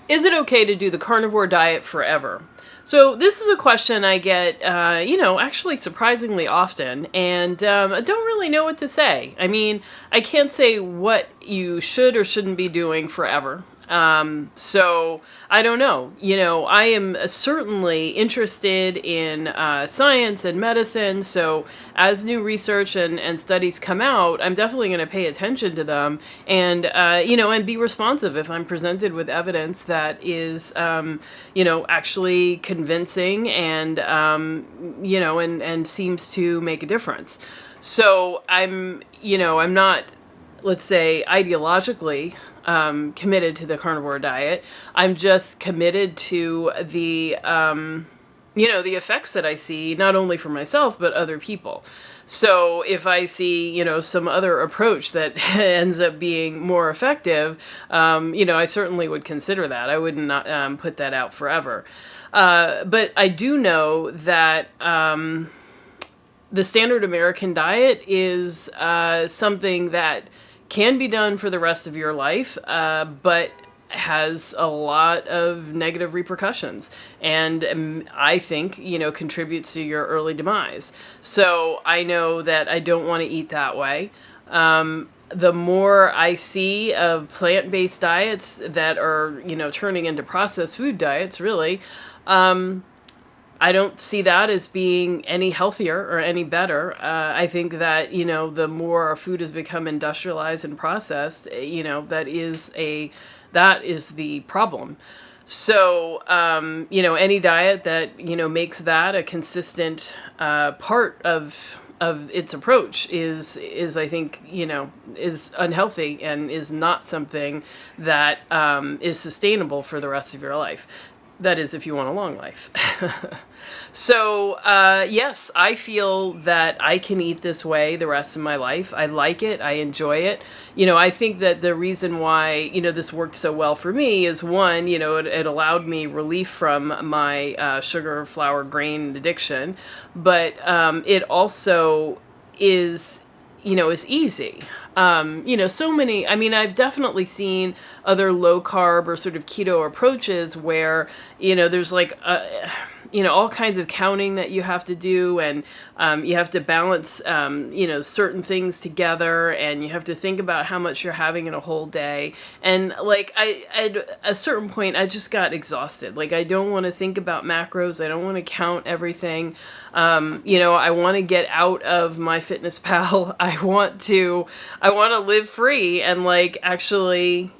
Is it okay to do the carnivore diet forever? So this is a question I get, actually surprisingly often, and I don't really know what to say. I mean, I can't say what you should or shouldn't be doing forever. So I don't know. I am certainly interested in science and medicine. So as new research and studies come out, I'm definitely going to pay attention to them and be responsive if I'm presented with evidence that is, actually convincing and seems to make a difference. So I'm not, let's say, ideologically committed to the carnivore diet. I'm just committed to the effects that I see, not only for myself, but other people. So if I see, some other approach that ends up being more effective, I certainly would consider that. I would not put that out forever. But I do know that the standard American diet is something that can be done for the rest of your life, but has a lot of negative repercussions and I think, contributes to your early demise. So I know that I don't want to eat that way. The more I see of plant-based diets that are, turning into processed food diets, really, I don't see that as being any healthier or any better. I think that, the more our food has become industrialized and processed, that is the problem. So, any diet that, makes that a consistent part of its approach is I think, is unhealthy and is not something that is sustainable for the rest of your life. That is, if you want a long life. So, yes, I feel that I can eat this way the rest of my life. I like it. I enjoy it. I think that the reason why, this worked so well for me is one, it allowed me relief from my sugar, flour, grain addiction. But it also is easy. So many, I've definitely seen other low carb or sort of keto approaches where, there's like, all kinds of counting that you have to do and you have to balance, certain things together and you have to think about how much you're having in a whole day. And like, at a certain point, I just got exhausted. Like, I don't want to think about macros. I don't want to count everything. I want to get out of my fitness pal. I want to live free and like actually,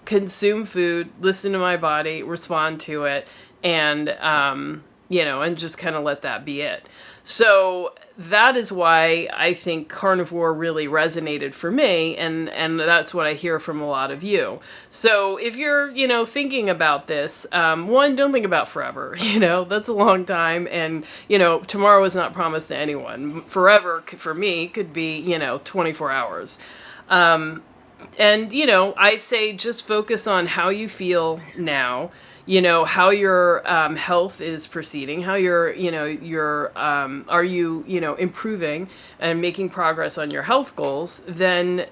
consume food, listen to my body, respond to it, and, and just kind of let that be it. So that is why I think carnivore really resonated for me, and that's what I hear from a lot of you. So if you're, thinking about this, one, don't think about forever, that's a long time, and, tomorrow is not promised to anyone. Forever, for me, could be, 24 hours. I say just focus on how you feel now, how your health is proceeding, how are you, improving and making progress on your health goals, then,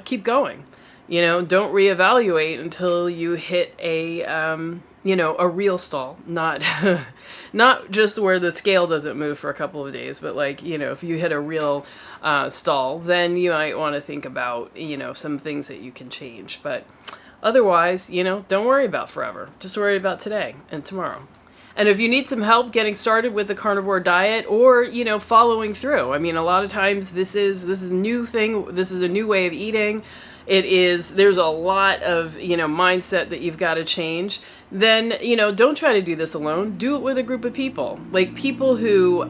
keep going. Don't reevaluate until you hit a real stall, not not just where the scale doesn't move for a couple of days, but like, if you hit a real stall, then you might want to think about, some things that you can change. But otherwise, don't worry about forever. Just worry about today and tomorrow. And if you need some help getting started with the carnivore diet or, following through, a lot of times this is a new thing. This is a new way of eating. There's a lot of, mindset that you've got to change. Then, don't try to do this alone. Do it with a group of people. Like people who,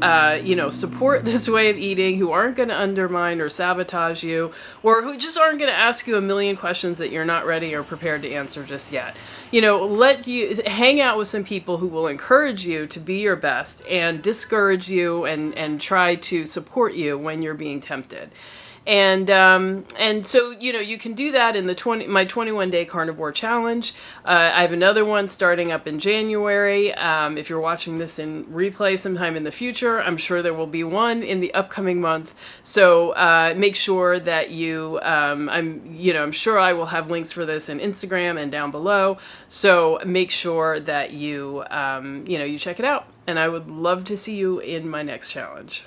support this way of eating, who aren't going to undermine or sabotage you, or who just aren't going to ask you a million questions that you're not ready or prepared to answer just yet. Let you hang out with some people who will encourage you to be your best and discourage you and try to support you when you're being tempted. And so, you know, you can do that in the my 21-day carnivore challenge. I have another one starting up in January. If you're watching this in replay sometime in the future, I'm sure there will be one in the upcoming month. So make sure that I'm sure I will have links for this in Instagram and down below. So make sure that you check it out. And I would love to see you in my next challenge.